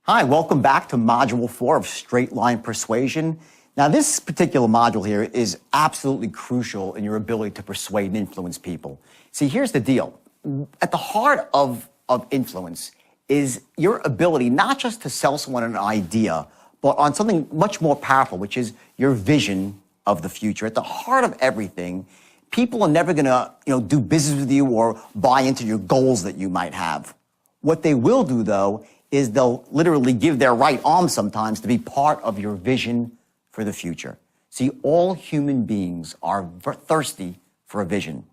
Hi, welcome back to Module 4 of Straight Line Persuasion. Now, this particular module here is absolutely crucial in your ability to persuade and influence people. See, here's the deal. At the heart of influence is your ability not just to sell someone an idea, but on something much more powerful, which is your vision of the future. At the heart of everything, people are never going to, do business with you or buy into your goals that you might have. What they will do, though, is they'll literally give their right arm sometimes to be part of your vision for the future. See, all human beings are thirsty for a vision,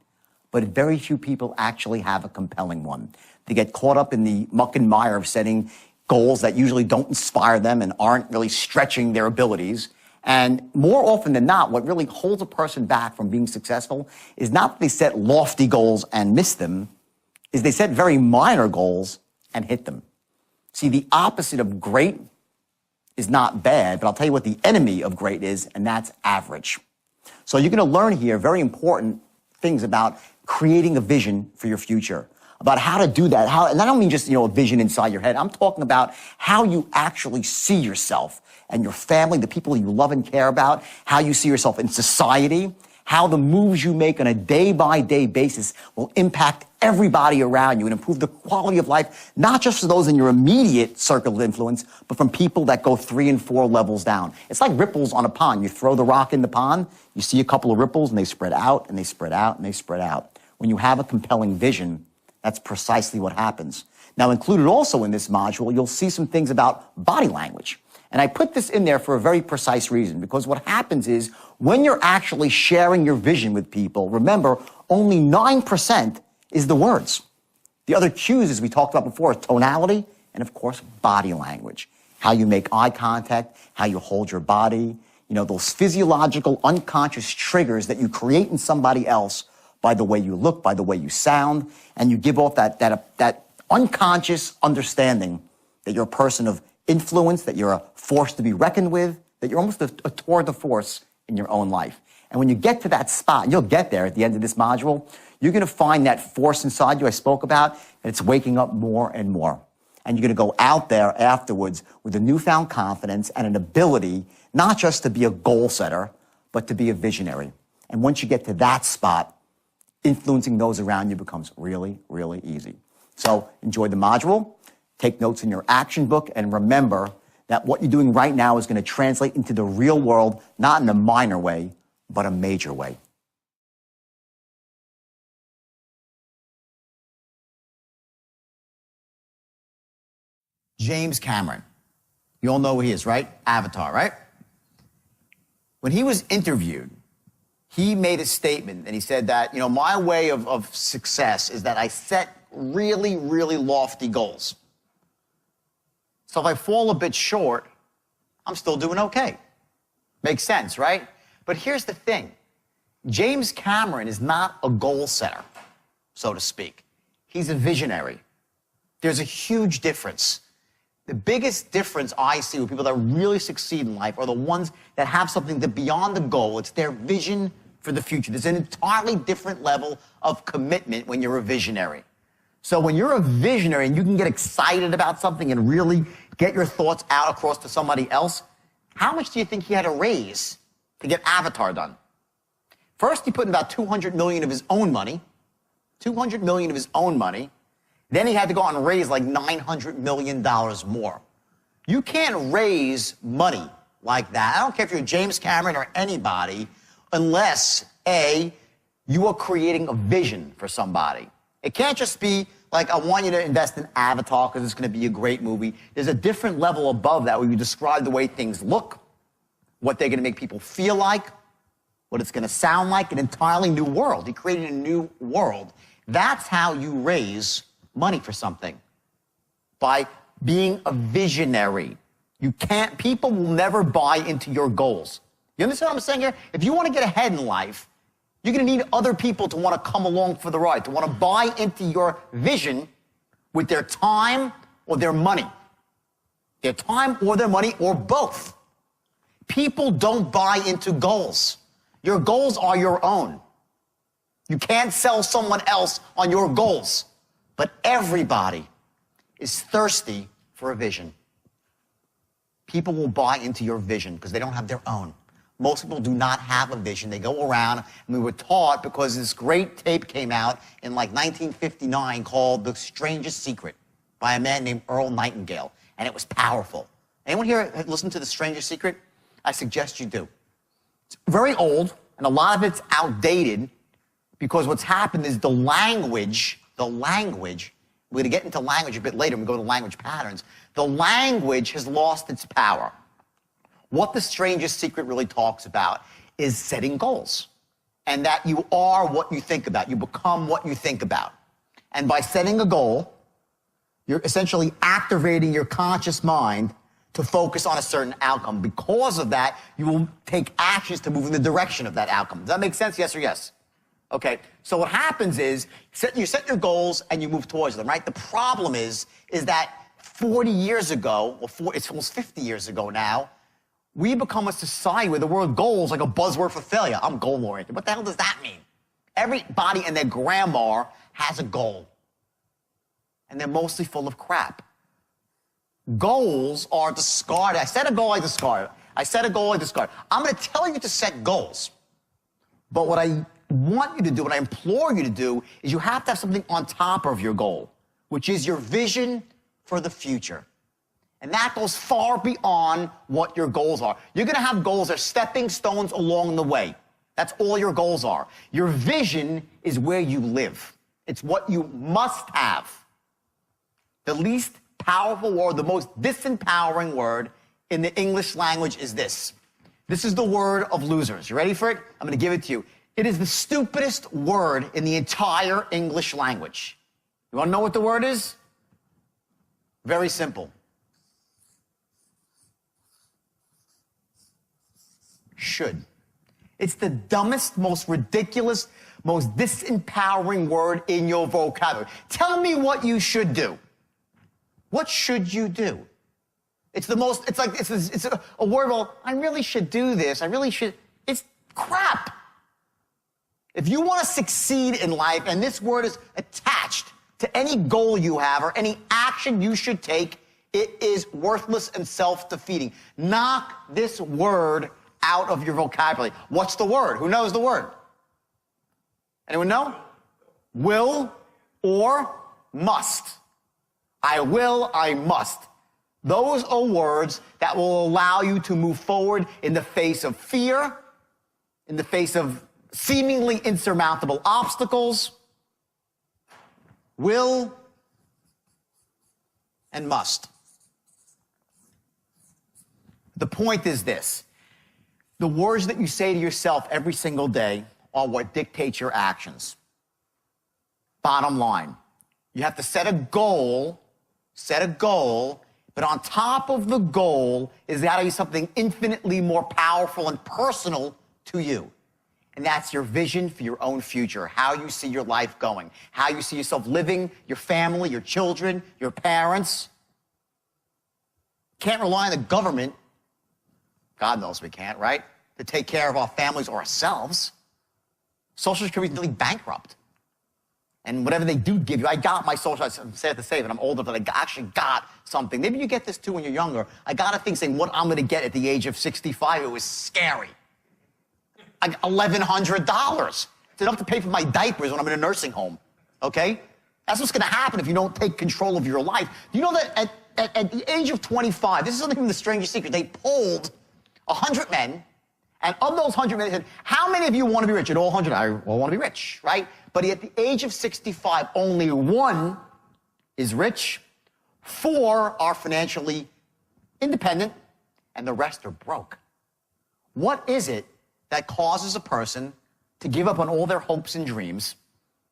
but very few people actually have a compelling one. They get caught up in the muck and mire of setting goals that usually don't inspire them and aren't really stretching their abilities. And more often than not, what really holds a person back from being successful is not that they set lofty goals and miss them, is they set very minor goals and hit them. See, the opposite of great is not bad, but I'll tell you what the enemy of great is, and that's average. So you're going to learn here very important things about creating a vision for your future, about how to do that. And I don't mean just, a vision inside your head. I'm talking about how you actually see yourself and your family, the people you love and care about, how you see yourself in society, how the moves you make on a day-by-day basis will impact everybody around you and improve the quality of life, not just for those in your immediate circle of influence, but from people that go 3 and 4 levels down. It's like ripples on a pond. You throw the rock in the pond, you see a couple of ripples, and they spread out, and they spread out, and they spread out. When you have a compelling vision, that's precisely what happens. Now, included also in this module, you'll see some things about body language. And I put this in there for a very precise reason, because what happens is when you're actually sharing your vision with people, remember, only 9% is the words. The other cues, as we talked about before, are tonality and, of course, body language. How you make eye contact, how you hold your body, those physiological, unconscious triggers that you create in somebody else by the way you look, by the way you sound, and you give off that unconscious understanding that you're a person of influence, that you're a force to be reckoned with, that you're almost a tour de force in your own life. And when you get to that spot, and you'll get there at the end of this module, you're going to find that force inside you I spoke about, and it's waking up more and more. And you're going to go out there afterwards with a newfound confidence and an ability not just to be a goal setter, but to be a visionary. And once you get to that spot, influencing those around you becomes really, really easy. So enjoy the module. Take notes in your action book, and remember that what you're doing right now is going to translate into the real world, not in a minor way, but a major way. James Cameron. You all know who he is, right? Avatar, right? When he was interviewed, he made a statement, and he said that, my way of success is that I set really, really lofty goals. So if I fall a bit short, I'm still doing okay. Makes sense, right? But here's the thing. James Cameron is not a goal setter, so to speak. He's a visionary. There's a huge difference. The biggest difference I see with people that really succeed in life are the ones that have something that beyond the goal. It's their vision for the future. There's an entirely different level of commitment when you're a visionary. So when you're a visionary and you can get excited about something and really get your thoughts out across to somebody else, how much do you think he had to raise to get Avatar done? First, he put in about $200 million of his own money. $200 million of his own money. Then he had to go out and raise like $900 million more. You can't raise money like that. I don't care if you're James Cameron or anybody, unless, A, you are creating a vision for somebody. It can't just be like, I want you to invest in Avatar because it's going to be a great movie. There's a different level above that where you describe the way things look, what they're going to make people feel like, what it's going to sound like, an entirely new world. He created a new world. That's how you raise money for something, by being a visionary. People will never buy into your goals. You understand what I'm saying here? If you want to get ahead in life, you're going to need other people to want to come along for the ride, to want to buy into your vision with their time or their money. Their time or their money or both. People don't buy into goals. Your goals are your own. You can't sell someone else on your goals. But everybody is thirsty for a vision. people will buy into your vision because they don't have their own. Most people do not have a vision. They go around, and we were taught because this great tape came out in like 1959 called The Strangest Secret by a man named Earl Nightingale, and it was powerful. Anyone here listen to The Strangest Secret? I suggest you do. It's very old, and a lot of it's outdated because what's happened is the language, we're going to get into language a bit later when we go to language patterns. The language has lost its power. What The Strangest Secret really talks about is setting goals, and that you are what you think about. You become what you think about. And by setting a goal, you're essentially activating your conscious mind to focus on a certain outcome. Because of that, you will take actions to move in the direction of that outcome. Does that make sense? Yes or yes? Okay, so what happens is you set your goals and you move towards them, right? The problem is that 40 years ago, it's almost 50 years ago now, we become a society where the word goal is like a buzzword for failure. I'm goal-oriented. What the hell does that mean? Everybody and their grandma has a goal, and they're mostly full of crap. Goals are discarded. I set a goal, I discard it. I set a goal, I discard it. I'm going to tell you to set goals, but what I want you to do, what I implore you to do, is you have to have something on top of your goal, which is your vision for the future. And that goes far beyond what your goals are. You're going to have goals that are stepping stones along the way. That's all your goals are. Your vision is where you live. It's what you must have. The least powerful word, the most disempowering word in the English language is this. This is the word of losers. You ready for it? I'm going to give it to you. It is the stupidest word in the entire English language. You want to know what the word is? Very simple. Should. It's the dumbest, most ridiculous, most disempowering word in your vocabulary. Tell me what you should do. What should you do? It's a word, well, I really should do this. I really should. It's crap. If you want to succeed in life, and this word is attached to any goal you have or any action you should take, it is worthless and self-defeating. Knock this word out of your vocabulary. What's the word? Who knows the word? Anyone know? Will or must. I will, I must. Those are words that will allow you to move forward in the face of fear, in the face of seemingly insurmountable obstacles. Will and must. The point is this. The words that you say to yourself every single day are what dictates your actions. Bottom line, you have to set a goal, but on top of the goal is got to be something infinitely more powerful and personal to you. And that's your vision for your own future, how you see your life going, how you see yourself living, your family, your children, your parents. Can't rely on the government. God knows we can't, right? To take care of our families or ourselves. Social Security is nearly bankrupt. And whatever they do give you, I got my social, I'm sad to say that I'm older, but I actually got something. Maybe you get this too when you're younger. I got a thing saying what I'm going to get at the age of 65. It was scary. Like $1,100. It's enough to pay for my diapers when I'm in a nursing home, okay? That's what's going to happen if you don't take control of your life. Do you know that at the age of 25, this is something from The Strangest Secret, they polled 100 men, and of those 100 men, they said, how many of you want to be rich? And all 100, I all want to be rich, right? But at the age of 65, only 1 is rich, 4 are financially independent, and the rest are broke. What is it that causes a person to give up on all their hopes and dreams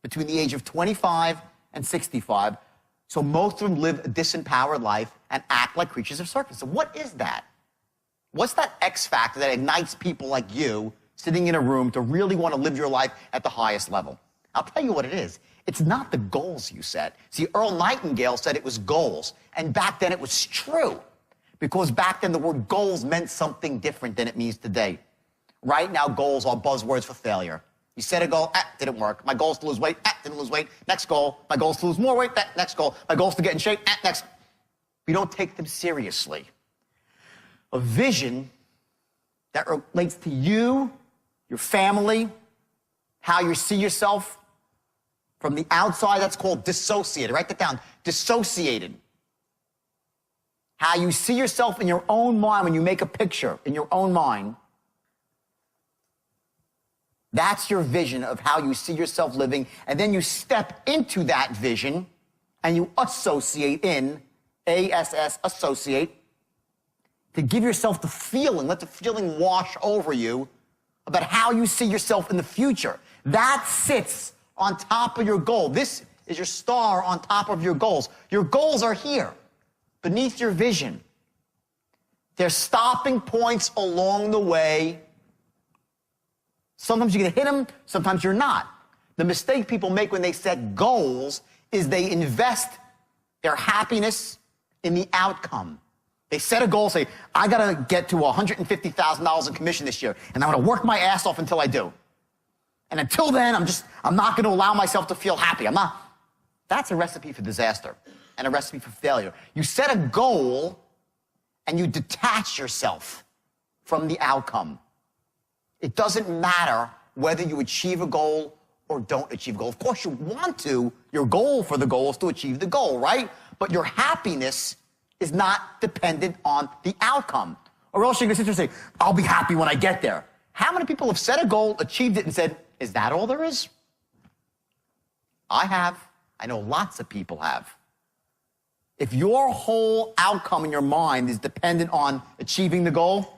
between the age of 25 and 65, so most of them live a disempowered life and act like creatures of circus? So what is that? What's that X factor that ignites people like you sitting in a room to really want to live your life at the highest level? I'll tell you what it is. It's not the goals you set. See, Earl Nightingale said it was goals, and back then it was true, because back then the word goals meant something different than it means today. Right now, goals are buzzwords for failure. You set a goal, didn't work. My goal is to lose weight, didn't lose weight. Next goal, my goal is to lose more weight, next goal. My goal is to get in shape, next. We don't take them seriously. a vision that relates to you, your family, how you see yourself from the outside. That's called dissociated. Write that down. Dissociated. How you see yourself in your own mind when you make a picture in your own mind. That's your vision of how you see yourself living. And then you step into that vision and you associate in, A-S-S, associate, to give yourself the feeling, let the feeling wash over you about how you see yourself in the future. That sits on top of your goal. This is your star on top of your goals. Your goals are here, beneath your vision. They're stopping points along the way. Sometimes you're going to hit them, sometimes you're not. The mistake people make when they set goals is they invest their happiness in the outcome. They set a goal, say, I got to get to $150,000 in commission this year, and I'm going to work my ass off until I do. And until then, I'm not going to allow myself to feel happy. That's a recipe for disaster and a recipe for failure. You set a goal and you detach yourself from the outcome. It doesn't matter whether you achieve a goal or don't achieve a goal. Of course, you want to. Your goal for the goal is to achieve the goal, right? But your happiness is not dependent on the outcome. Or else you're going to sit there and say, I'll be happy when I get there. How many people have set a goal, achieved it, and said, is that all there is? I have. I know lots of people have. If your whole outcome in your mind is dependent on achieving the goal,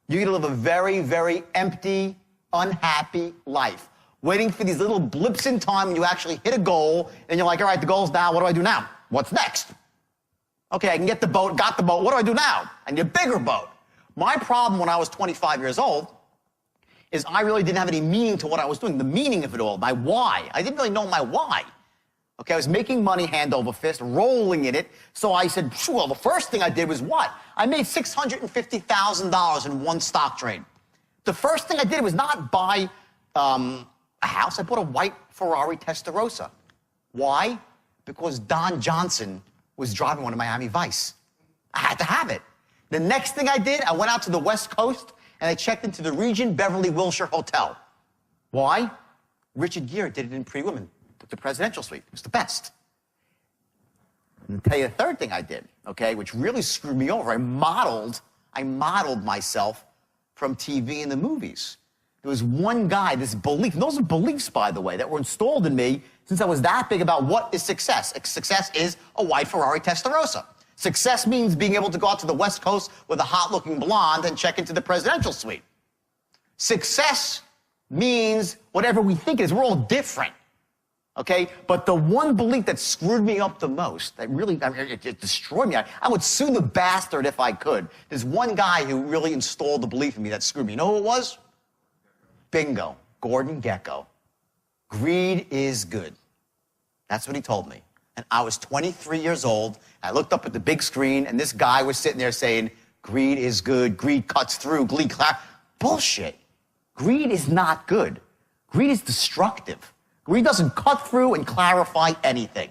you're going to live a very, very empty, unhappy life, waiting for these little blips in time when you actually hit a goal, and you're like, all right, the goal's now, what do I do now? What's next? Okay, I can get the boat, got the boat, what do I do now? I need a bigger boat. My problem when I was 25 years old is I really didn't have any meaning to what I was doing, the meaning of it all, my why. I didn't really know my why. Okay, I was making money hand over fist, rolling in it, so I said, well, the first thing I did was what? I made $650,000 in one stock trade. The first thing I did was not buy a house. I bought a white Ferrari Testarossa. Why? Because Don Johnson was driving one in Miami Vice. I had to have it. The next thing I did, I went out to the West Coast and I checked into the Regent Beverly Wilshire Hotel. Why? Richard Gere did it in Pretty Woman, the presidential suite. It was the best. And I'll tell you the third thing I did, okay, which really screwed me over. I modeled myself from TV and the movies. There was one guy, this belief, and those are beliefs, by the way, that were installed in me since I was that big about what is success. Success is a white Ferrari Testarossa. Success means being able to go out to the West Coast with a hot-looking blonde and check into the presidential suite. Success means whatever we think it is. We're all different, okay? But the one belief that screwed me up the most, that really, it destroyed me. I would sue the bastard if I could. There's one guy who really installed the belief in me that screwed me. You know who it was? Bingo. Gordon Gekko. Greed is good. That's what he told me. And I was 23 years old. I looked up at the big screen, and this guy was sitting there saying, greed is good, greed cuts through, greed bullshit. Greed is not good. Greed is destructive. Greed doesn't cut through and clarify anything.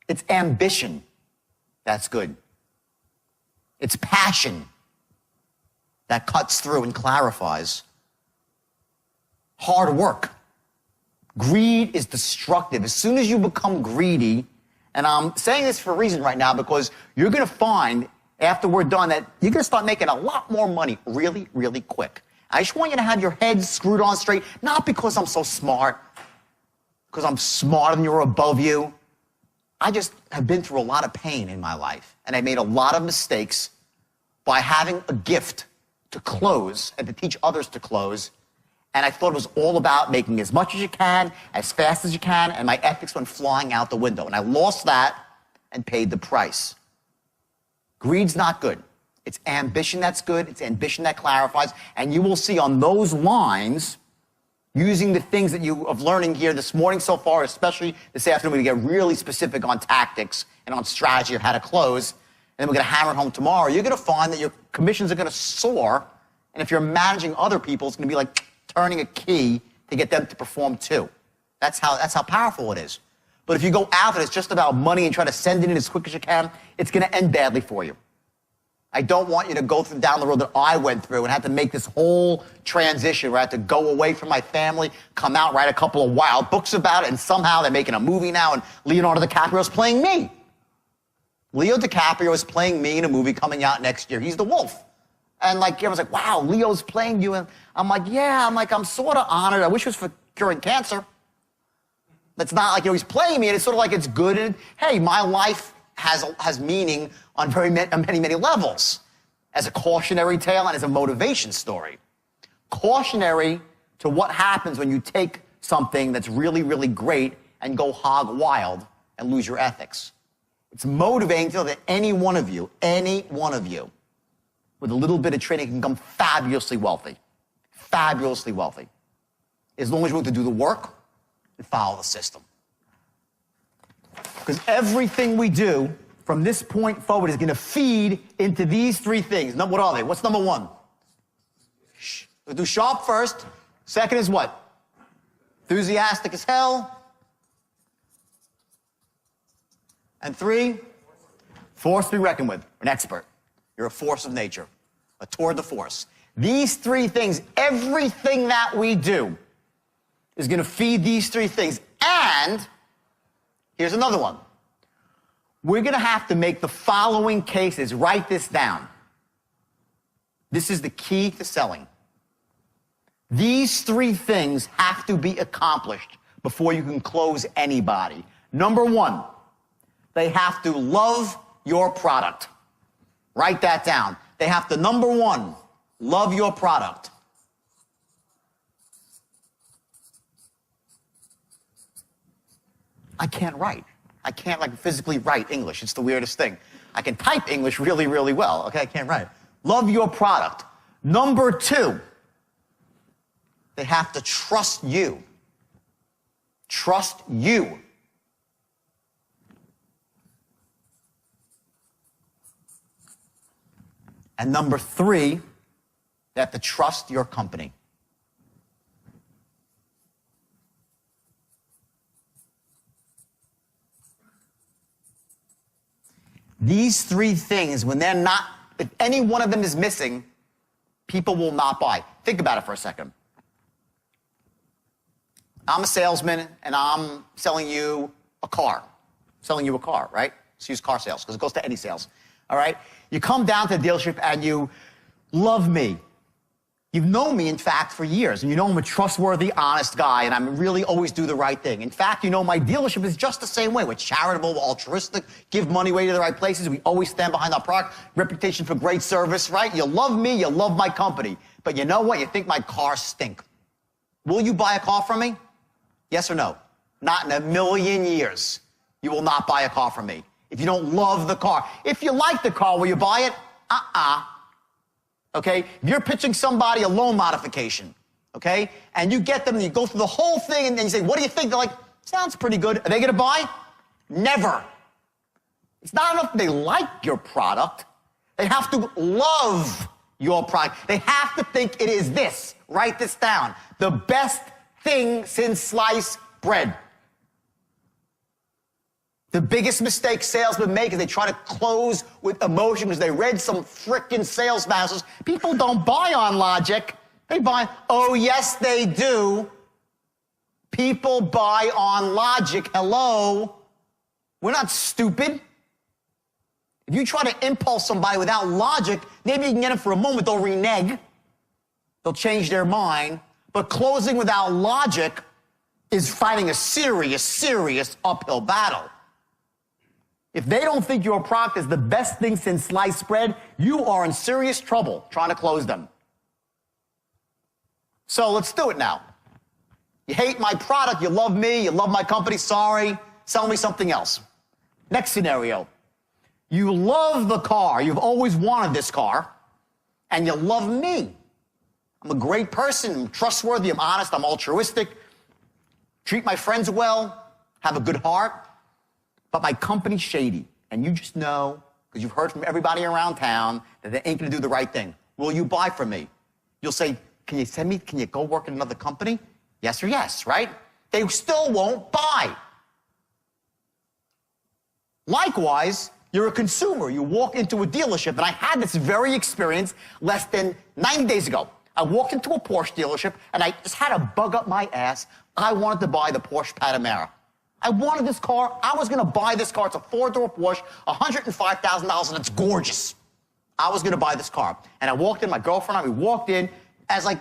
It's ambition that's good. It's passion that cuts through and clarifies. Hard work. Greed is destructive. As soon as you become greedy, and I'm saying this for a reason right now because you're going to find after we're done that you're going to start making a lot more money really, really quick. I just want you to have your head screwed on straight, not because I'm so smart, because I'm smarter than you or above you. I just have been through a lot of pain in my life, and I made a lot of mistakes by having a gift to close and to teach others to close. And I thought it was all about making as much as you can, as fast as you can, and my ethics went flying out the window. And I lost that and paid the price. Greed's not good. It's ambition that's good. It's ambition that clarifies. And you will see on those lines, using the things that you have learning here this morning so far, especially this afternoon, we're going to get really specific on tactics and on strategy of how to close. And then we're going to hammer it home tomorrow. You're going to find that your commissions are going to soar. And if you're managing other people, it's going to be like turning a key to get them to perform too. That's how powerful it is. But if you go out and it's just about money and try to send it in as quick as you can, it's going to end badly for you. I don't want you to go down the road that I went through and had to make this whole transition where I had to go away from my family, come out, write a couple of wild books about it, and somehow they're making a movie now and Leonardo DiCaprio's playing me. Leo DiCaprio is playing me in a movie coming out next year. He's the wolf. And like, everyone's like, wow, Leo's playing you. And I'm like, yeah, I'm sort of honored. I wish it was for curing cancer. It's not like, he's playing me, and it's sort of like it's good. And hey, my life has meaning on many levels, as a cautionary tale and as a motivation story. Cautionary to what happens when you take something that's really, really great and go hog wild and lose your ethics. It's motivating to know that any one of you, with a little bit of training can become fabulously wealthy. Fabulously wealthy. As long as you're willing to do the work and follow the system. Because everything we do from this point forward is going to feed into these three things. What are they? What's number one? We'll do sharp first. Second is what? Enthusiastic as hell. And three, force to be reckoned with. An expert. You're a force of nature. A tour de force. These three things, everything that we do is going to feed these three things. And here's another one. We're going to have to make the following cases. Write this down. This is the key to selling. These three things have to be accomplished before you can close anybody. Number one, they have to love your product. Write that down. They have to, number one, love your product. I can't write. I can't physically write English. It's the weirdest thing. I can type English really, really well. Okay, I can't write. Love your product. Number two, they have to trust you. Trust you. And number three, they have to trust your company. These three things, when they're not, if any one of them is missing, people will not buy. Think about it for a second. I'm a salesman, and I'm selling you a car. Selling you a car, right? Let's use car sales, because it goes to any sales. All right? You come down to the dealership, and you love me. You've known me, in fact, for years, and you know I'm a trustworthy, honest guy, and I really always do the right thing. In fact, you know my dealership is just the same way. We're charitable, we're altruistic, give money away to the right places. We always stand behind our product, reputation for great service, right? You love me, you love my company. But you know what? You think my cars stink. Will you buy a car from me? Yes or no? Not in a million years. You will not buy a car from me if you don't love the car. If you like the car, will you buy it? Okay? If you're pitching somebody a loan modification, okay, and you get them and you go through the whole thing and then you say, what do you think? They're like, sounds pretty good. Are they going to buy? Never. It's not enough that they like your product. They have to love your product. They have to think it is this. Write this down. The best thing since sliced bread. The biggest mistake salesmen make is they try to close with emotion because they read some frickin' sales manuals. People don't buy on logic. They buy, oh, yes, they do. People buy on logic. Hello? We're not stupid. If you try to impulse somebody without logic, maybe you can get them for a moment. They'll renege. They'll change their mind. But closing without logic is fighting a serious uphill battle. If they don't think your product is the best thing since sliced bread, you are in serious trouble trying to close them. So let's do it now. You hate my product, you love me, you love my company, sorry, sell me something else. Next scenario. You love the car, you've always wanted this car, and you love me. I'm a great person, I'm trustworthy, I'm honest, I'm altruistic, treat my friends well, have a good heart. But my company's shady, and you just know, because you've heard from everybody around town, that they ain't going to do the right thing. Will you buy from me? You'll say, can you go work at another company? Yes or yes, right? They still won't buy. Likewise, You're a consumer. You walk into a dealership, and I had this very experience less than 90 days ago. I walked into a Porsche dealership, and I just had a bug up my ass. I wanted to buy the Porsche Panamera. I wanted this car. I was going to buy this car. It's a four-door Porsche, $105,000, and it's gorgeous. I was going to buy this car. And I walked in, my girlfriend and I, we walked in as like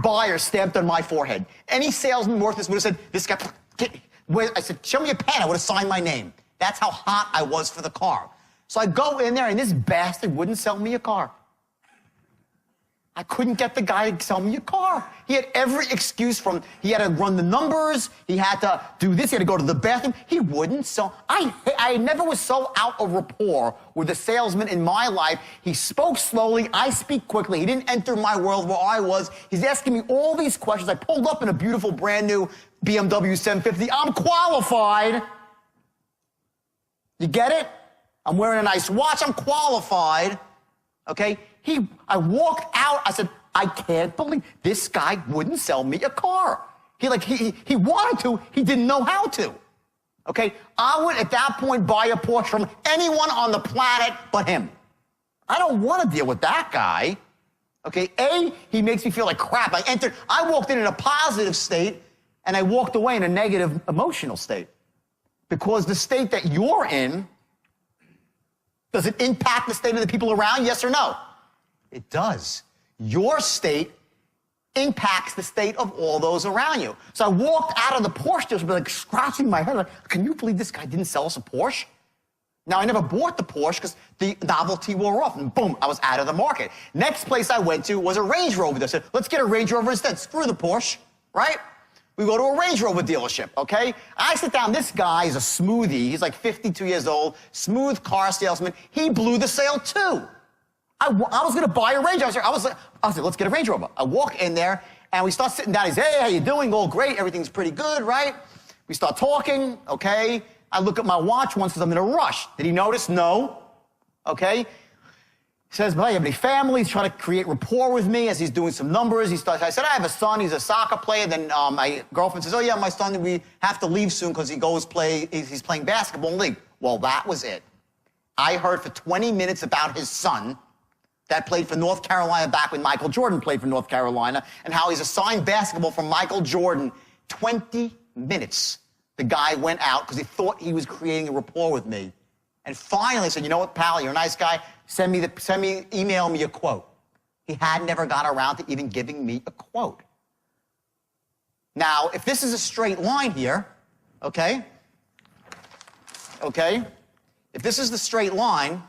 buyer stamped on my forehead. Any salesman worth this would have said, this guy, I said, show me a pen. I would have signed my name. That's how hot I was for the car. So I go in there, and this bastard wouldn't sell me a car. I couldn't get the guy to sell me a car. He had every excuse from, he had to run the numbers, he had to do this, he had to go to the bathroom. He wouldn't sell. I never was so out of rapport with a salesman in my life. He spoke slowly, I speak quickly. He didn't enter my world where I was. He's asking me all these questions. I pulled up in a beautiful brand new BMW 750. I'm qualified. You get it? I'm wearing a nice watch, I'm qualified. Okay? I walked out, I said, I can't believe this guy wouldn't sell me a car. He wanted to, he didn't know how to. Okay? I would at that point buy a Porsche from anyone on the planet but him. I don't want to deal with that guy. Okay? He makes me feel like crap. I walked in a positive state, and I walked away in a negative emotional state. Because the state that you're in, does it impact the state of the people around? Yes or no? It does. Your state impacts the state of all those around you. So I walked out of the Porsche dealership, like scratching my head, like, can you believe this guy didn't sell us a Porsche? Now, I never bought the Porsche because the novelty wore off, and boom, I was out of the market. Next place I went to was a Range Rover. I said, let's get a Range Rover instead. Screw the Porsche, right? We go to a Range Rover dealership, okay? I sit down, this guy is a smoothie. He's like 52 years old, smooth car salesman. He blew the sale too. I was going to buy a Range Rover. I was like, let's get a Range Rover. I walk in there, and we start sitting down. He's, hey, how you doing? All great. Everything's pretty good, right? We start talking, okay? I look at my watch once because I'm in a rush. Did he notice? No. Okay? He says, well, you have any family? He's trying to create rapport with me as he's doing some numbers. I said, I have a son. He's a soccer player. Then my girlfriend says, oh, yeah, my son, we have to leave soon because he's playing basketball in the league. Well, that was it. I heard for 20 minutes about his son that played for North Carolina back when Michael Jordan played for North Carolina, and how he's assigned basketball from Michael Jordan. 20 minutes. The guy went out because he thought he was creating a rapport with me. And finally said, you know what, pal, you're a nice guy. Email me a quote. He had never got around to even giving me a quote. Now, if this is a straight line here, okay? If this is the straight line,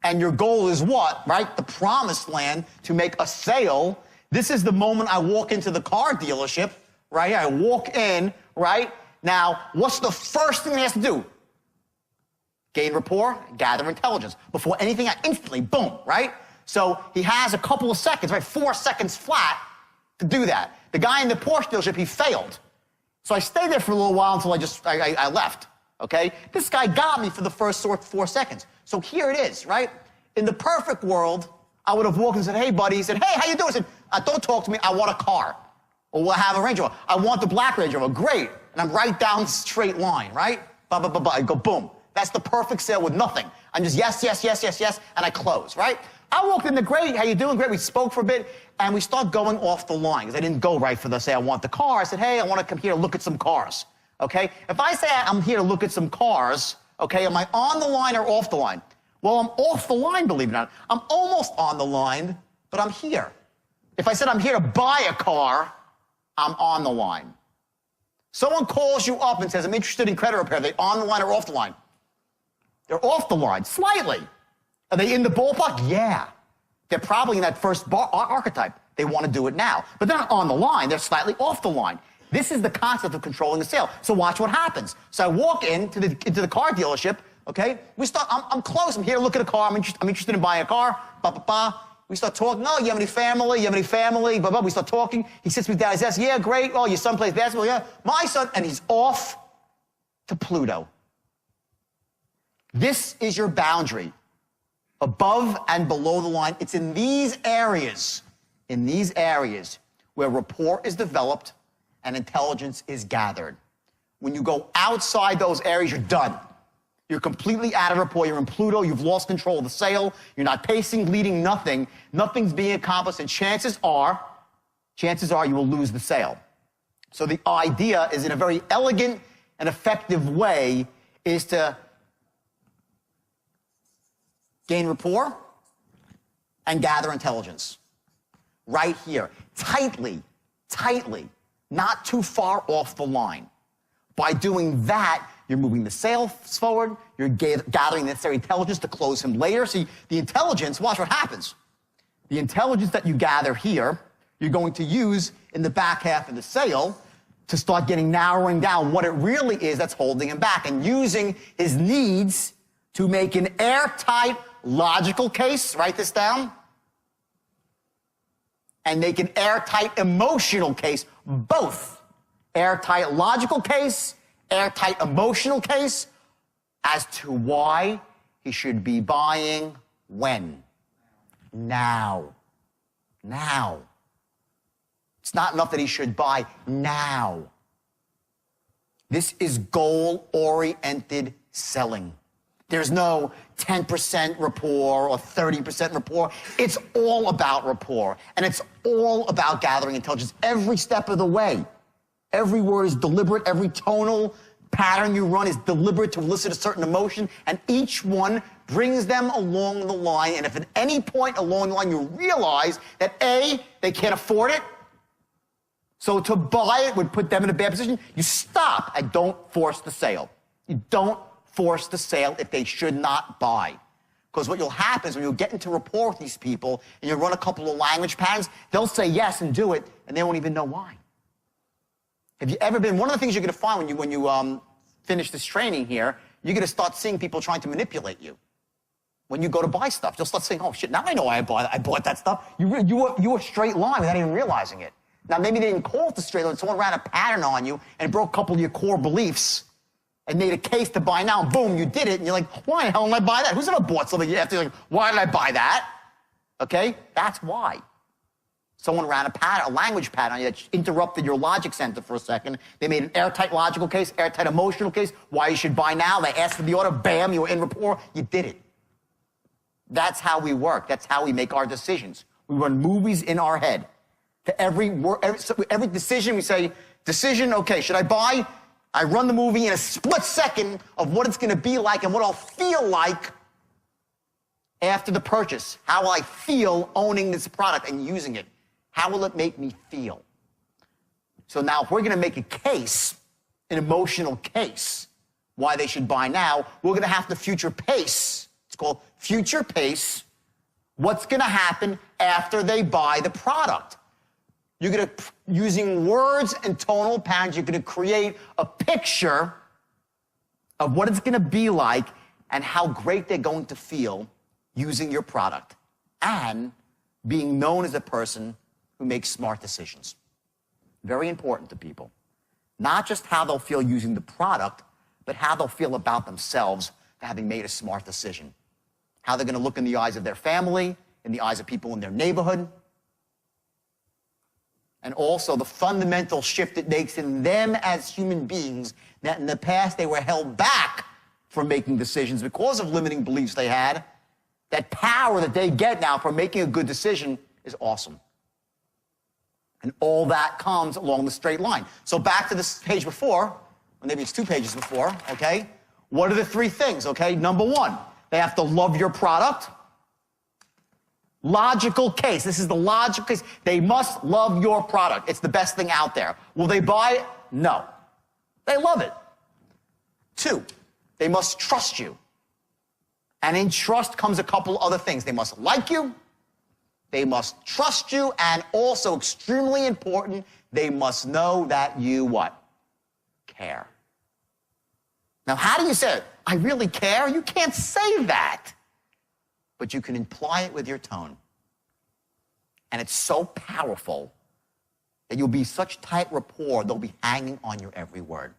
and your goal is what, right? The promised land, to make a sale. This is the moment I walk into the car dealership, right? I walk in, right? Now, what's the first thing he has to do? Gain rapport, gather intelligence. Before anything, I instantly, boom, right? So he has a couple of seconds, right? 4 seconds flat to do that. The guy in the Porsche dealership, he failed. So I stayed there for a little while until I left, okay? This guy got me for the first 4 seconds. So here it is, right? In the perfect world, I would have walked and said, hey, buddy. He said, hey, how you doing? I said, don't talk to me. I want a car. Or we'll have a Range Rover. I want the black Range Rover. Great. And I'm right down the straight line, right? I go, boom. That's the perfect sale with nothing. I'm just yes, and I close, right? I walked in the great. How you doing? Great. We spoke for a bit, and we start going off the line because I didn't go right for the say I want the car. I said, hey, I want to come here to look at some cars, okay? If I say I'm here to look at some cars, okay, am I on the line or off the line? Well, I'm off the line, believe it or not. I'm almost on the line, but I'm here. If I said I'm here to buy a car, I'm on the line. Someone calls you up and says, I'm interested in credit repair. Are they on the line or off the line? They're off the line, slightly. Are they in the ballpark? Yeah. They're probably in that first archetype. They want to do it now. But they're not on the line. They're slightly off the line. This is the concept of controlling the sale. So watch what happens. So I walk into the car dealership, okay? I'm close. I'm here to look at a car. I'm interested in buying a car. We start talking. Oh, you have any family? You have any family? We start talking. He sits me down. He says, yeah, great. Oh, your son plays basketball? Yeah. My son. And he's off to Pluto. This is your boundary. Above and below the line. It's in these areas where rapport is developed and intelligence is gathered. When you go outside those areas, you're done. You're completely out of rapport. You're in Pluto. You've lost control of the sale. You're not pacing, leading, nothing. Nothing's being accomplished, and chances are you will lose the sale. So the idea is, in a very elegant and effective way, is to gain rapport and gather intelligence. Right here. Tightly, not too far off the line. By doing that, you're moving the sales forward, you're gathering the necessary intelligence to close him later. See, the intelligence, watch what happens. The intelligence that you gather here, you're going to use in the back half of the sale to start narrowing down what it really is that's holding him back, and using his needs to make an airtight logical case, write this down, and make an airtight emotional case, both. Airtight logical case, airtight emotional case, as to why he should be buying when? Now. It's not enough that he should buy now. This is goal-oriented selling. There's no 10% rapport or 30% rapport. It's all about rapport, and it's all about gathering intelligence every step of the way. Every word is deliberate. Every tonal pattern you run is deliberate to elicit a certain emotion, and each one brings them along the line. And if at any point along the line you realize that A, they can't afford it, so to buy it would put them in a bad position, you stop and don't force the sale. You don't force the sale if they should not buy. Because what will happen is when you get into rapport with these people and you run a couple of language patterns, they'll say yes and do it, and they won't even know why. Have you ever been, one of the things you're going to find when you finish this training here, you're going to start seeing people trying to manipulate you. When you go to buy stuff, you'll start saying, oh shit, now I know why I bought that stuff. You were straight line without even realizing it. Now maybe they didn't call it the straight line, someone ran a pattern on you and broke a couple of your core beliefs and made a case to buy now, and boom, you did it, and you're like, why the hell did I buy that? Who's ever bought something after you're like, why did I buy that? Okay, that's why. Someone ran a pattern, a language pattern on you that interrupted your logic center for a second. They made an airtight logical case, airtight emotional case, why you should buy now. They asked for the order, bam, you were in rapport, you did it. That's how we work. That's how we make our decisions. We run movies in our head. To every decision, we say, decision, okay, should I buy? I run the movie in a split second of what it's going to be like and what I'll feel like after the purchase. How will I feel owning this product and using it? How will it make me feel? So now if we're going to make a case, an emotional case, why they should buy now, we're going to have to future pace. It's called future pace. What's going to happen after they buy the product? You're going to, using words and tonal patterns, you're going to create a picture of what it's going to be like and how great they're going to feel using your product and being known as a person who makes smart decisions. Very important to people. Not just how they'll feel using the product, but how they'll feel about themselves for having made a smart decision. How they're going to look in the eyes of their family, in the eyes of people in their neighborhood, and also the fundamental shift it makes in them as human beings, that in the past they were held back from making decisions because of limiting beliefs they had. That power that they get now for making a good decision is awesome. And all that comes along the straight line. So back to this page before, or maybe it's 2 pages before, okay? What are the 3 things, okay? Number 1, they have to love your product. Logical case. This is the logical case. They must love your product. It's the best thing out there. Will they buy it? No. They love it. 2, they must trust you. And in trust comes a couple other things. They must like you. They must trust you. And also, extremely important, they must know that you what? Care. Now, how do you say it? I really care? You can't say that. But you can imply it with your tone. And it's so powerful that you'll be such tight rapport, they'll be hanging on your every word.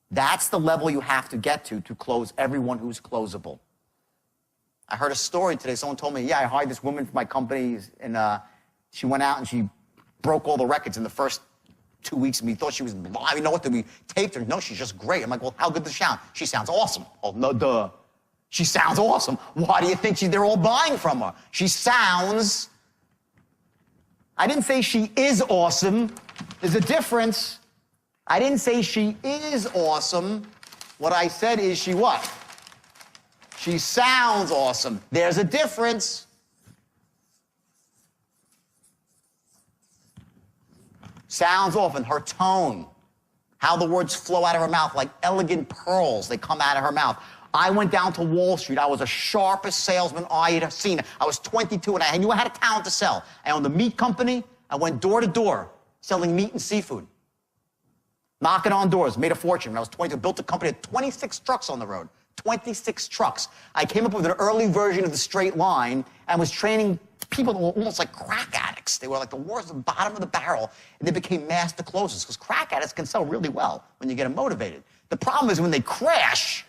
That's the level you have to get to close everyone who's closable. I heard a story today. Someone told me, yeah, I hired this woman for my company, and she went out and she broke all the records in the first 2 weeks and we thought she was live. You know what? Did we taped her? No, she's just great. I'm like, well, how good does she sound? She sounds awesome. Oh, no, duh. She sounds awesome. Why do you think they're all buying from her? She sounds... I didn't say she is awesome. There's a difference. I didn't say she is awesome. What I said is she what? She sounds awesome. There's a difference. Sounds often, her tone, how the words flow out of her mouth like elegant pearls. They come out of her mouth. I went down to Wall Street. I was the sharpest salesman I had seen. I was 22 and I knew I had a talent to sell. I owned a meat company. I went door to door selling meat and seafood. Knocking on doors, made a fortune. When I was 22, built a company with 26 trucks on the road. 26 trucks. I came up with an early version of the straight line and was training people that were almost like crack addicts. They were like the worst, the bottom of the barrel, and they became master closers because crack addicts can sell really well when you get them motivated. The problem is when they crash,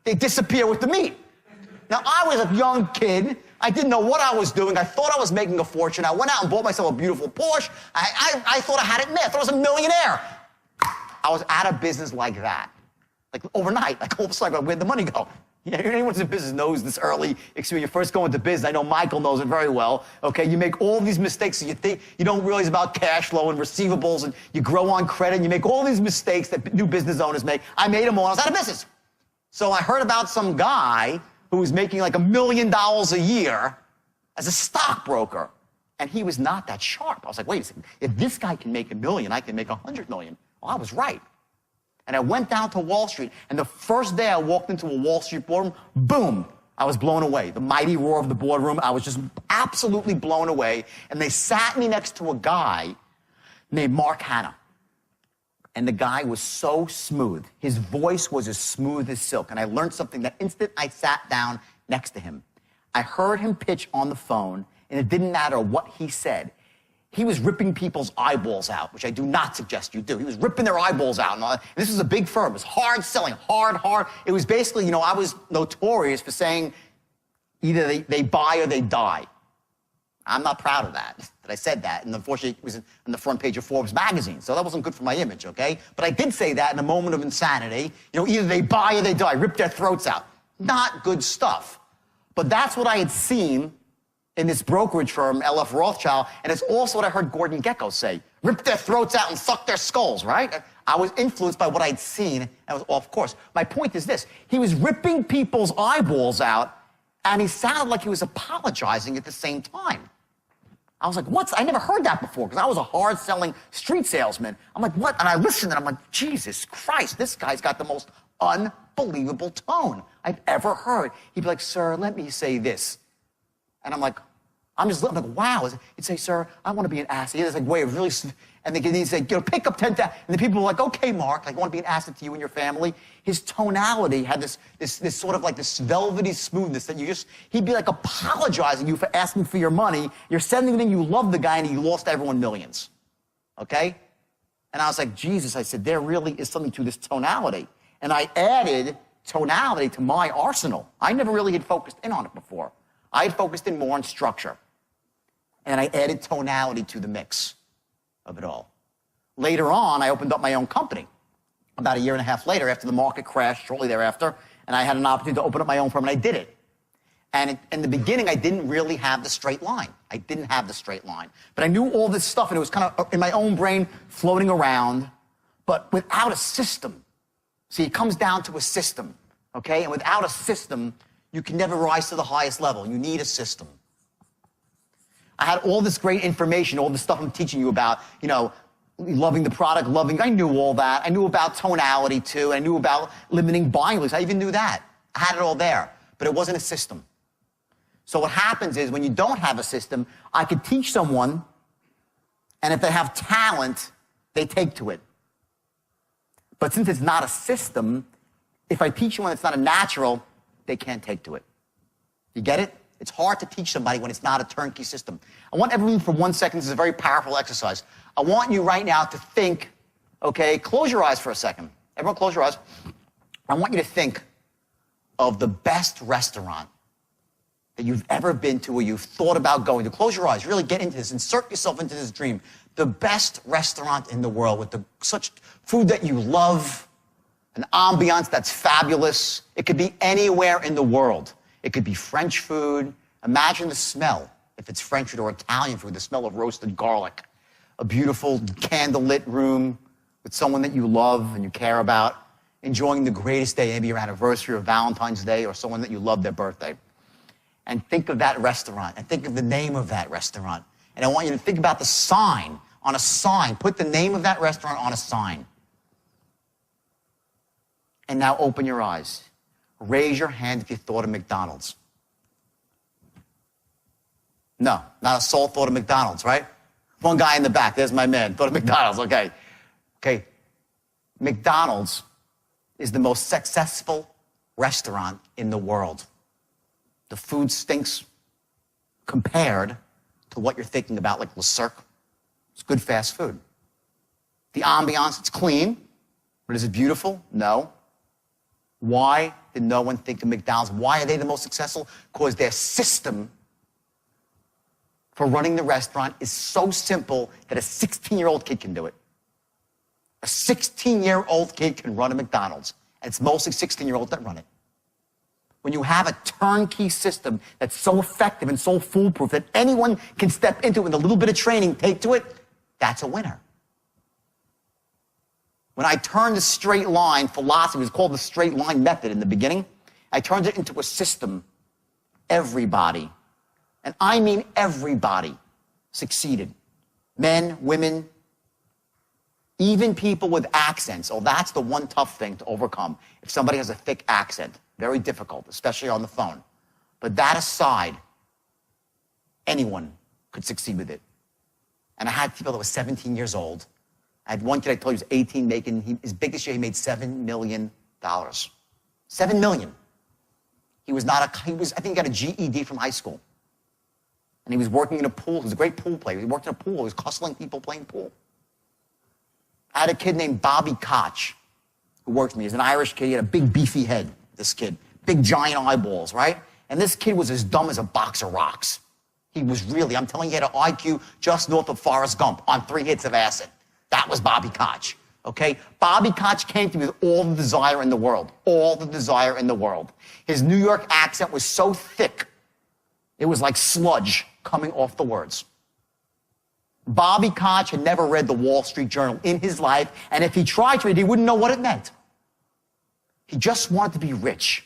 they disappear with the meat. Now, I was a young kid. I didn't know what I was doing. I thought I was making a fortune. I went out and bought myself a beautiful Porsche. I thought I had it made. I thought I was a millionaire. I was out of business like that. Like overnight, like all of a sudden, where'd the money go? Yeah, anyone who's in business knows this early experience. When you first go into business, I know Michael knows it very well. Okay, you make all these mistakes, so you think you don't realize about cash flow and receivables, and you grow on credit, and you make all these mistakes that new business owners make. I made them all. I was out of business. So I heard about some guy who was making like $1 million a year as a stockbroker, and he was not that sharp. I was like, wait a second. If this guy can make $1 million, I can make $100 million. Well, I was right. And I went down to Wall Street, and the first day I walked into a Wall Street boardroom, boom, I was blown away. The mighty roar of the boardroom, I was just absolutely blown away. And they sat me next to a guy named Mark Hanna. And the guy was so smooth. His voice was as smooth as silk. And I learned something that instant I sat down next to him. I heard him pitch on the phone, and it didn't matter what he said. He was ripping people's eyeballs out, which I do not suggest you do. He was ripping their eyeballs out. And this was a big firm. It was hard selling, hard. It was basically, you know, I was notorious for saying either they buy or they die. I'm not proud of that I said that. And unfortunately, it was on the front page of Forbes magazine. So that wasn't good for my image, okay? But I did say that in a moment of insanity. You know, either they buy or they die. Rip their throats out. Not good stuff. But that's what I had seen in this brokerage firm, LF Rothschild, and it's also what I heard Gordon Gekko say. Rip their throats out and suck their skulls, right? I was influenced by what I'd seen, and was off course. My point is this. He was ripping people's eyeballs out, and he sounded like he was apologizing at the same time. I was like, what? I never heard that before, because I was a hard-selling street salesman. I'm like, what? And I listened, and I'm like, Jesus Christ, this guy's got the most unbelievable tone I've ever heard. He'd be like, sir, let me say this. And I'm like, I'm like, wow. He'd say, sir, I want to be an asset. He has like way of really, and he'd say, you know, pick up 10,000. And the people were like, okay, Mark, like, I want to be an asset to you and your family. His tonality had this sort of like this velvety smoothness that he'd be like apologizing you for asking for your money. You're sending it in, you love the guy, and he lost everyone millions. Okay? And I was like, Jesus, I said, there really is something to this tonality. And I added tonality to my arsenal. I never really had focused in on it before. I had focused in more on structure. And I added tonality to the mix of it all. Later on, I opened up my own company. About 1.5 years later, after the market crashed, shortly thereafter, and I had an opportunity to open up my own firm, and I did it. And in the beginning, I didn't really have the straight line. I didn't have the straight line. But I knew all this stuff, and it was kind of in my own brain floating around, but without a system. See, it comes down to a system, okay? And without a system, you can never rise to the highest level. You need a system. I had all this great information, all the stuff I'm teaching you about, you know, loving the product, I knew all that. I knew about tonality too. I knew about limiting buying lists. I even knew that. I had it all there, but it wasn't a system. So what happens is when you don't have a system, I could teach someone, and if they have talent, they take to it. But since it's not a system, if I teach you when it's not a natural, they can't take to it. You get it? It's hard to teach somebody when it's not a turnkey system. I want everyone for 1 second, this is a very powerful exercise. I want you right now to think, okay, close your eyes for a second. Everyone close your eyes. I want you to think of the best restaurant that you've ever been to or you've thought about going to. Close your eyes, really get into this, insert yourself into this dream. The best restaurant in the world with such food that you love, an ambiance that's fabulous. It could be anywhere in the world. It could be French food. Imagine the smell, if it's French food or Italian food, the smell of roasted garlic. A beautiful candlelit room with someone that you love and you care about, enjoying the greatest day, maybe your anniversary or Valentine's Day, or someone that you love their birthday. And think of that restaurant and think of the name of that restaurant. And I want you to think about the sign, on a sign. Put the name of that restaurant on a sign. And now open your eyes. Raise your hand if you thought of McDonald's. No, not a soul thought of McDonald's, right? One guy in the back, there's my man, thought of McDonald's, okay. Okay, McDonald's is the most successful restaurant in the world. The food stinks compared to what you're thinking about, like Le Cirque. It's good fast food. The ambiance, it's clean, but is it beautiful? No. Why did no one think of McDonald's? Why are they the most successful? Because their system for running the restaurant is so simple that a 16-year-old kid can do it. A 16-year-old kid can run a McDonald's, and it's mostly 16-year-olds that run it. When you have a turnkey system that's so effective and so foolproof that anyone can step into it with a little bit of training, take to it, that's a winner. When I turned the straight line philosophy, it was called the straight line method in the beginning, I turned it into a system. Everybody, and I mean everybody, succeeded. Men, women, even people with accents. Oh, that's the one tough thing to overcome. If somebody has a thick accent, very difficult, especially on the phone. But that aside, anyone could succeed with it. And I had people that were 17 years old. I had one kid I told you was 18, making, his biggest year, he made $7 million. $7 million. I think he got a GED from high school. And he was working in a pool. He was a great pool player. He worked in a pool. He was hustling people playing pool. I had a kid named Bobby Koch who worked for me. He's an Irish kid. He had a big, beefy head, this kid. Big, giant eyeballs, right? And this kid was as dumb as a box of rocks. He was really, I'm telling you, he had an IQ just north of Forrest Gump on 3 hits of acid. That was Bobby Koch, okay? Bobby Koch came to me with all the desire in the world. All the desire in the world. His New York accent was so thick, it was like sludge coming off the words. Bobby Koch had never read the Wall Street Journal in his life, and if he tried to read it, he wouldn't know what it meant. He just wanted to be rich,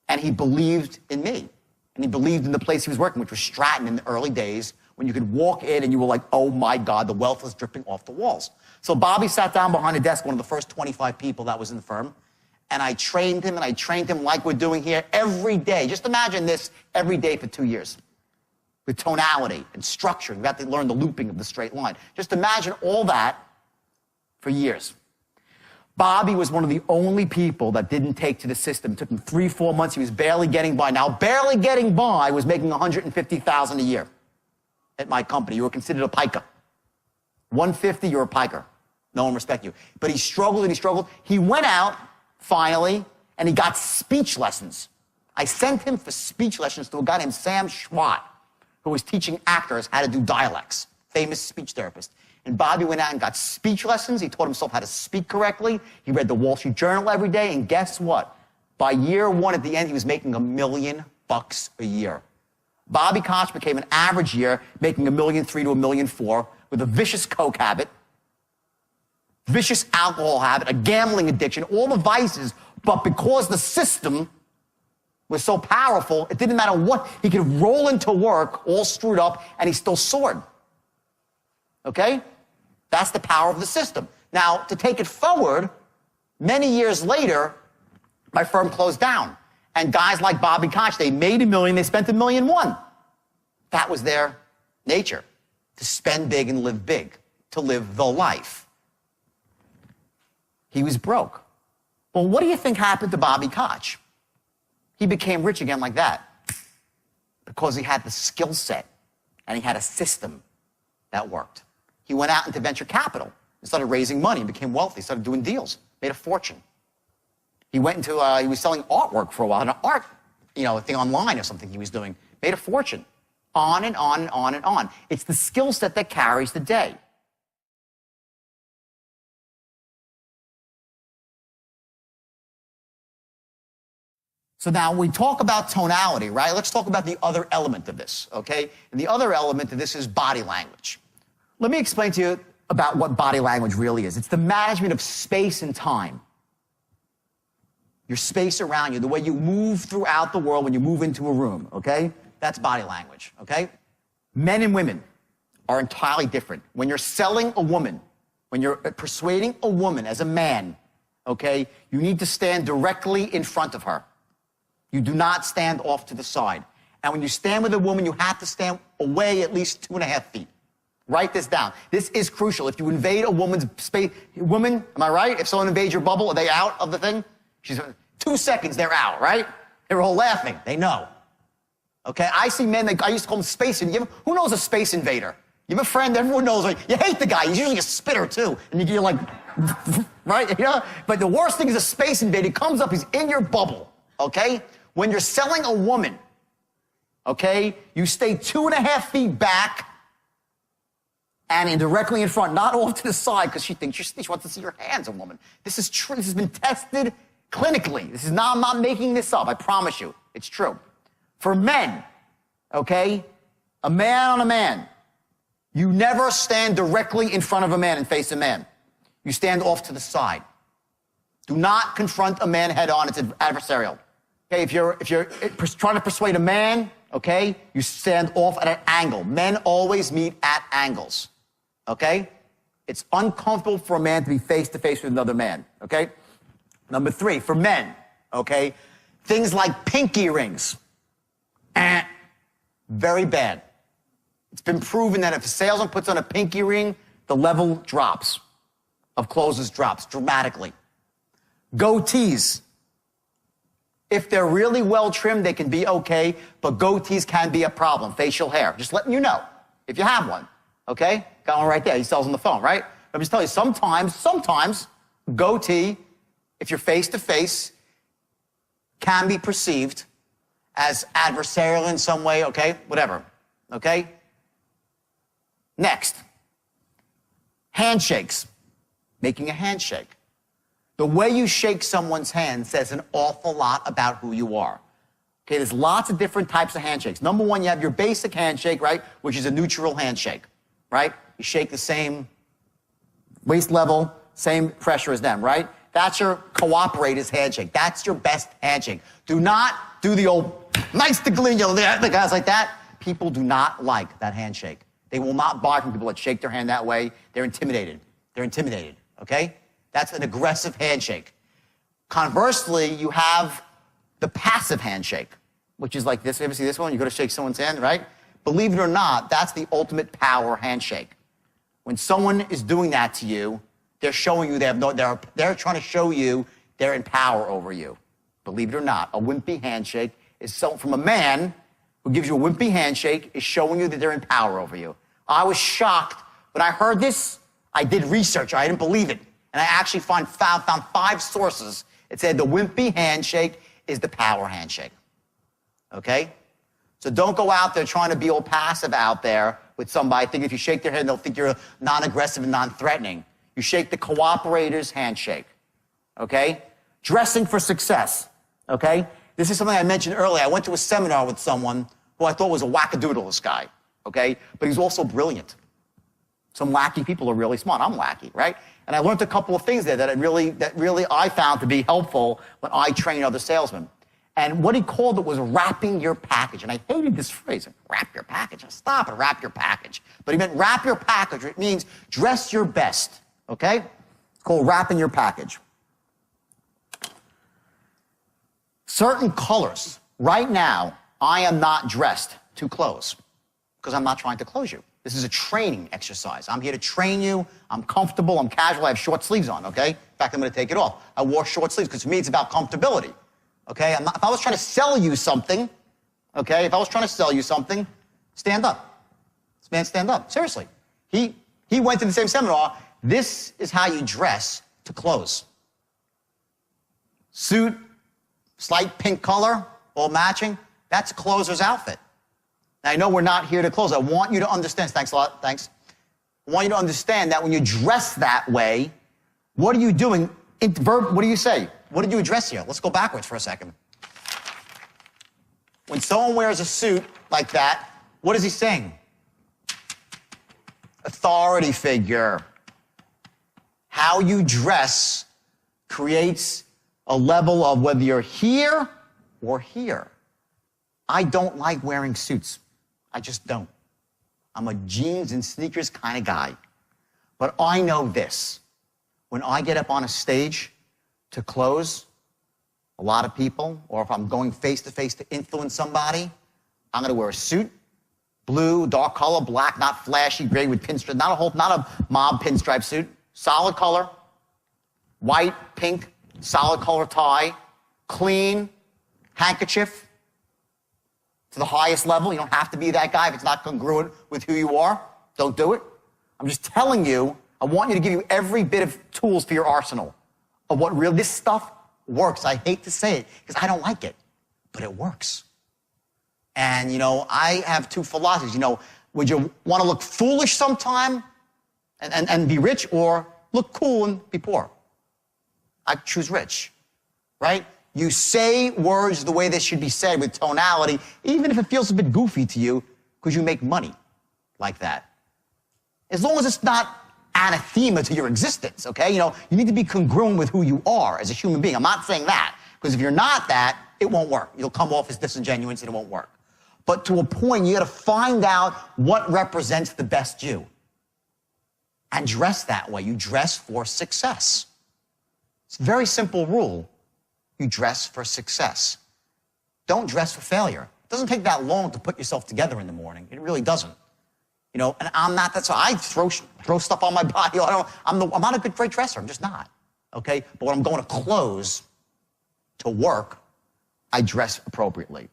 and he believed in me, and he believed in the place he was working, which was Stratton in the early days, when you could walk in and you were like, oh my God, the wealth was dripping off the walls. So Bobby sat down behind a desk, one of the first 25 people that was in the firm, and I trained him like we're doing here every day. Just imagine this every day for 2 years. With tonality and structure. You have to learn the looping of the straight line. Just imagine all that for years. Bobby was one of the only people that didn't take to the system. It took him 3-4 months. He was barely getting by. Now, barely getting by was making $150,000 a year at my company. You were considered a piker. 150, you're a piker. No one respect you. But he struggled and he struggled. He went out, finally, and he got speech lessons. I sent him for speech lessons to a guy named Sam Schwat, who was teaching actors how to do dialects, famous speech therapist. And Bobby went out and got speech lessons. He taught himself how to speak correctly. He read the Wall Street Journal every day. And guess what? By year one, at the end, he was making $1 million a year. Bobby Koch became an average year, making $1.3 million to $1.4 million with a vicious coke habit, vicious alcohol habit, a gambling addiction, all the vices. But because the system was so powerful, it didn't matter what, he could roll into work all screwed up and he still soared. Okay? That's the power of the system. Now, to take it forward, many years later, my firm closed down. And guys like Bobby Koch, they made $1 million, they spent $1.1 million. That was their nature, to spend big and live big, to live the life. He was broke. Well, what do you think happened to Bobby Koch? He became rich again like that because he had the skill set and he had a system that worked. He went out into venture capital and started raising money and became wealthy, started doing deals, made a fortune. He went into, he was selling artwork for a while, an art a thing online or something he was doing. Made a fortune. On and on and on and on. It's the skill set that carries the day. So now we talk about tonality, right? Let's talk about the other element of this, okay? And the other element of this is body language. Let me explain to you about what body language really is. It's the management of space and time. Your space around you, the way you move throughout the world when you move into a room, okay? That's body language, okay? Men and women are entirely different. When you're selling a woman, when you're persuading a woman as a man, okay, you need to stand directly in front of her. You do not stand off to the side. And when you stand with a woman, you have to stand away at least 2.5 feet. Write this down. This is crucial. If you invade a woman's space, woman, am I right? If someone invades your bubble, are they out of the thing? 2 seconds, they're out, right? They're all laughing. They know. Okay, I see men, I used to call them space invaders. Who knows a space invader? You have a friend, everyone knows, like, you hate the guy, he's usually a spitter too. And you're like, right? You know? But the worst thing is a space invader. He comes up, he's in your bubble, okay? When you're selling a woman, okay, you stay 2.5 feet back and directly in front, not off to the side, because she thinks she wants to see your hands, a woman. This is true. This has been tested clinically. This is not, I'm not making this up. I promise you. It's true. For men, okay, a man on a man, you never stand directly in front of a man and face a man. You stand off to the side. Do not confront a man head on. It's adversarial. Okay, if you're trying to persuade a man, okay, you stand off at an angle. Men always meet at angles. Okay? It's uncomfortable for a man to be face-to-face with another man. Okay? Number 3, for men, okay, things like pinky rings. Very bad. It's been proven that if a salesman puts on a pinky ring, the level drops of closes drops dramatically. Goatees. If they're really well trimmed, they can be okay, but goatees can be a problem. Facial hair. Just letting you know, if you have one, okay? Got one right there. He sells on the phone, right? I'm just telling you, sometimes goatee, if you're face-to-face, can be perceived as adversarial in some way, okay? Whatever, okay? Next, handshakes. Making a handshake. The way you shake someone's hand says an awful lot about who you are. Okay, there's lots of different types of handshakes. Number 1, you have your basic handshake, right, which is a neutral handshake, right? You shake the same waist level, same pressure as them, right? That's your cooperator's handshake. That's your best handshake. Do not do the old, nice to glean, the guys like that. People do not like that handshake. They will not buy from people that shake their hand that way. They're intimidated. They're intimidated, okay? That's an aggressive handshake. Conversely, you have the passive handshake, which is like this. You ever see this one? You go to shake someone's hand, right? Believe it or not, that's the ultimate power handshake. When someone is doing that to you, they're showing you they're trying to show you they're in power over you. Believe it or not, a wimpy handshake is from a man who gives you a wimpy handshake is showing you that they're in power over you. I was shocked when I heard this. I did research. I didn't believe it. And I actually found 5 sources. It said the wimpy handshake is the power handshake. Okay? So don't go out there trying to be all passive out there with somebody. Think if you shake their hand, they'll think you're non-aggressive and non-threatening. You shake the cooperator's handshake. Okay? Dressing for success. Okay? This is something I mentioned earlier. I went to a seminar with someone who I thought was a wackadoodle, this guy. Okay? But he's also brilliant. Some wacky people are really smart. I'm wacky, right? And I learned a couple of things there that really I found to be helpful when I train other salesmen. And what he called it was wrapping your package. And I hated this phrase, wrap your package. Stop it, wrap your package. But he meant wrap your package. It means dress your best, okay? It's called wrapping your package. Certain colors. Right now, I am not dressed to close because I'm not trying to close you. This is a training exercise. I'm here to train you. I'm comfortable. I'm casual. I have short sleeves on, okay? In fact, I'm going to take it off. I wore short sleeves because to me it's about comfortability, okay? If I was trying to sell you something, okay, stand up. This man, stand up. Seriously. He went to the same seminar. This is how you dress to close. Suit, slight pink color, all matching. That's a closer's outfit. Now, I know we're not here to close. I want you to understand. Thanks a lot. Thanks. I want you to understand that when you dress that way, what are you doing? What do you say? What did you address here? Let's go backwards for a second. When someone wears a suit like that, what is he saying? Authority figure. How you dress creates a level of whether you're here or here. I don't like wearing suits. I just don't. I'm a jeans and sneakers kind of guy. But I know this. When I get up on a stage to close a lot of people, or if I'm going face-to-face to influence somebody, I'm going to wear a suit, blue, dark color, black, not flashy, gray with pinstripe, not a mob pinstripe suit, solid color, white, pink, solid color tie, clean, handkerchief to the highest level. You don't have to be that guy if it's not congruent with who you are. Don't do it. I'm just telling you, I want you to give you every bit of tools for your arsenal of what really, this stuff works. I hate to say it because I don't like it, but it works. And, I have two philosophies. Would you want to look foolish sometime and be rich, or look cool and be poor? I choose rich, right? You say words the way they should be said with tonality, even if it feels a bit goofy to you, because you make money like that. As long as it's not anathema to your existence, okay? You need to be congruent with who you are as a human being. I'm not saying that, because if you're not that, it won't work. You'll come off as disingenuous and it won't work. But to a point, you got to find out what represents the best you and dress that way. You dress for success. It's a very simple rule. You dress for success. Don't dress for failure. It doesn't take that long to put yourself together in the morning. It really doesn't. And I'm not that, so I throw stuff on my body. I'm not a great dresser. I'm just not. Okay? But when I'm going to close to work, I dress appropriately.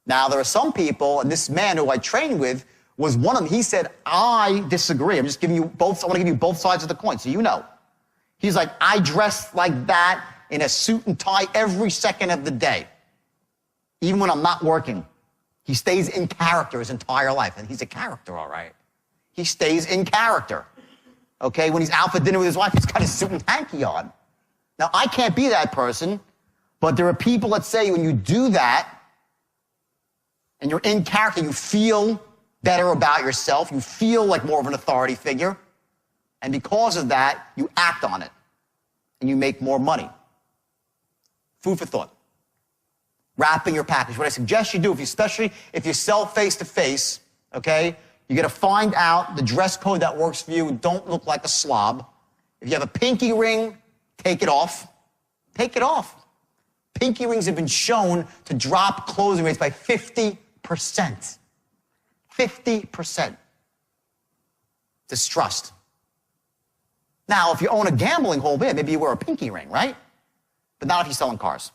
Now, there are some people, and this man who I trained with was one of them. He said, I disagree. I'm just giving you both. I want to give you both sides of the coin so you know. He's like, I dress like that in a suit and tie every second of the day, even when I'm not working. He stays in character his entire life, and he's a character, all right. He stays in character, okay? When he's out for dinner with his wife, he's got his suit and hanky on. Now, I can't be that person, but there are people that say when you do that and you're in character, you feel better about yourself, you feel like more of an authority figure, and because of that, you act on it, and you make more money. Food for thought. Wrapping your package. What I suggest you do, especially if you sell face-to-face, okay, you got to find out the dress code that works for you. Don't look like a slob. If you have a pinky ring, take it off. Take it off. Pinky rings have been shown to drop closing rates by 50%. 50%. Distrust. Now, if you own a gambling hall, maybe you wear a pinky ring, right? But not if you're selling cars.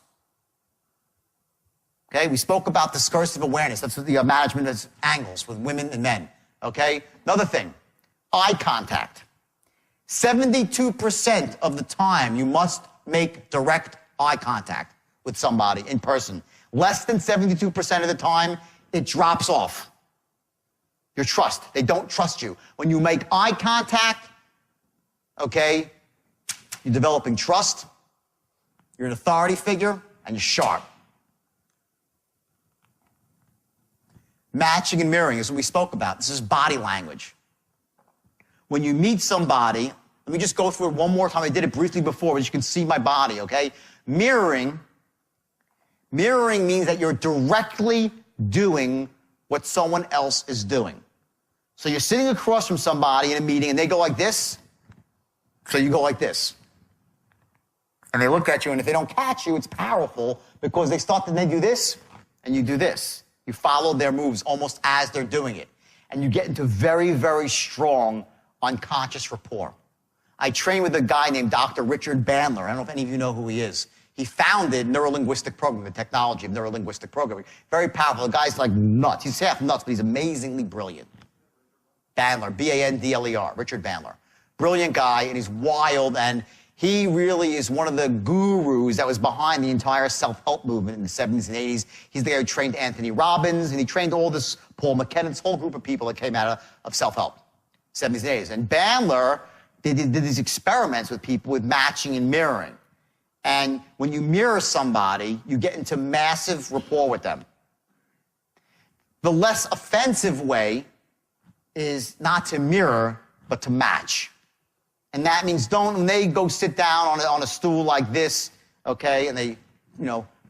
Okay, we spoke about discursive awareness. That's what the management is, angles with women and men. Okay, another thing, eye contact. 72% of the time you must make direct eye contact with somebody in person. Less than 72% of the time, it drops off. Your trust, they don't trust you. When you make eye contact, okay, you're developing trust, you're an authority figure, and you're sharp. Matching and mirroring is what we spoke about. This is body language. When you meet somebody, let me just go through it one more time. I did it briefly before, but you can see my body, okay? Mirroring means that you're directly doing what someone else is doing. So you're sitting across from somebody in a meeting, and they go like this, so you go like this. And they look at you, and if they don't catch you, it's powerful because they start to then do this, and you do this. You follow their moves almost as they're doing it. And you get into very, very strong unconscious rapport. I trained with a guy named Dr. Richard Bandler. I don't know if any of you know who he is. He founded neurolinguistic programming, the technology of neurolinguistic programming. Very powerful. The guy's like nuts. He's half nuts, but he's amazingly brilliant. Bandler, B-A-N-D-L-E-R, Richard Bandler. Brilliant guy, and he's wild, and He really is one of the gurus that was behind the entire self-help movement in the 70s and 80s. He's the guy who trained Anthony Robbins, and he trained all this Paul McKenna, this whole group of people that came out of self-help, 70s and 80s. And Bandler did these experiments with people with matching and mirroring. And when you mirror somebody, you get into massive rapport with them. The less offensive way is not to mirror, but to match. And that means when they go sit down on a stool like this, okay, and they,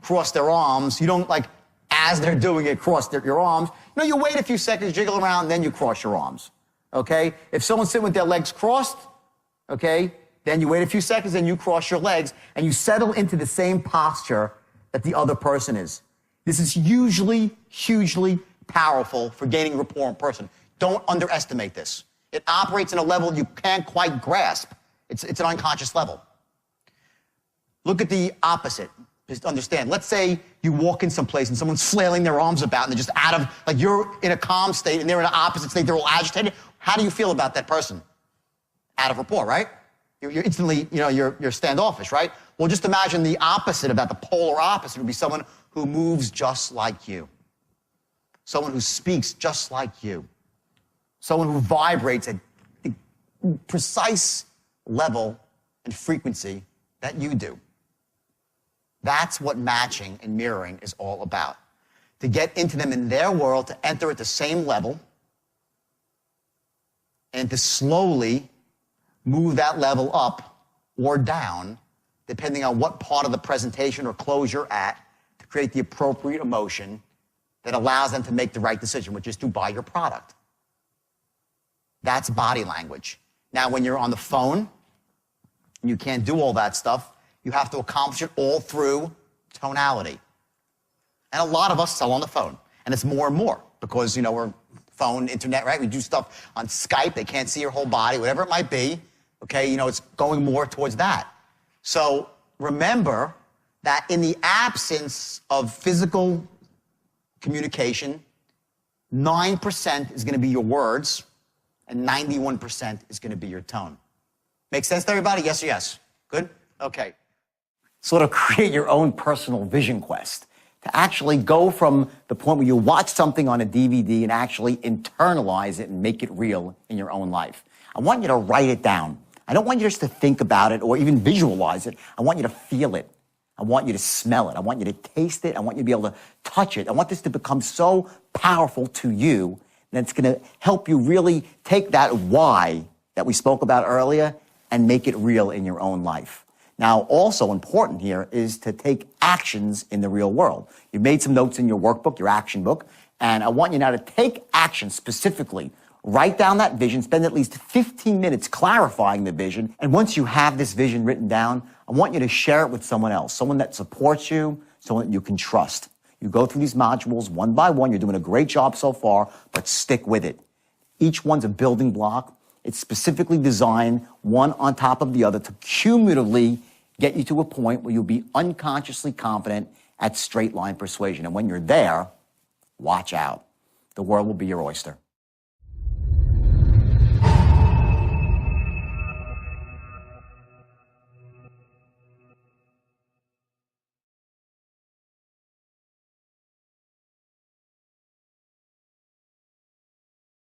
cross their arms, you don't, like, as they're doing it, cross your arms. You wait a few seconds, jiggle around, and then you cross your arms, okay? If someone's sitting with their legs crossed, okay, then you wait a few seconds and you cross your legs and you settle into the same posture that the other person is. This is usually hugely powerful for gaining rapport in person. Don't underestimate this. It operates in a level you can't quite grasp. It's an unconscious level. Look at the opposite. Just understand. Let's say you walk in someplace and someone's flailing their arms about and they're just out of, like you're in a calm state and they're in an opposite state, they're all agitated. How do you feel about that person? Out of rapport, right? You're instantly, you're standoffish, right? Well, just imagine the opposite of that. The polar opposite would be someone who moves just like you. Someone who speaks just like you. Someone who vibrates at the precise level and frequency that you do. That's what matching and mirroring is all about. To get into them in their world, to enter at the same level, and to slowly move that level up or down, depending on what part of the presentation or close you're at, to create the appropriate emotion that allows them to make the right decision, which is to buy your product. That's body language. Now, when you're on the phone, and you can't do all that stuff, you have to accomplish it all through tonality. And a lot of us sell on the phone, and it's more and more because, we're phone, internet, right? We do stuff on Skype. They can't see your whole body, whatever it might be. Okay, it's going more towards that. So remember that in the absence of physical communication, 9% is going to be your words, and 91% is going to be your tone. Make sense to everybody? Yes or yes? Good? Okay. Sort of create your own personal vision quest. To actually go from the point where you watch something on a DVD and actually internalize it and make it real in your own life. I want you to write it down. I don't want you just to think about it or even visualize it. I want you to feel it. I want you to smell it. I want you to taste it. I want you to be able to touch it. I want this to become so powerful to you that it's going to help you really take that why that we spoke about earlier and make it real in your own life. Now, also important here is to take actions in the real world. You made some notes in your workbook, your action book, and I want you now to take action specifically. Write down that vision, spend at least 15 minutes clarifying the vision, and once you have this vision written down, I want you to share it with someone else, someone that supports you, someone that you can trust. You go through these modules one by one. You're doing a great job so far, but stick with it. Each one's a building block. It's specifically designed, one on top of the other, to cumulatively get you to a point where you'll be unconsciously confident at straight line persuasion. And when you're there, watch out. The world will be your oyster.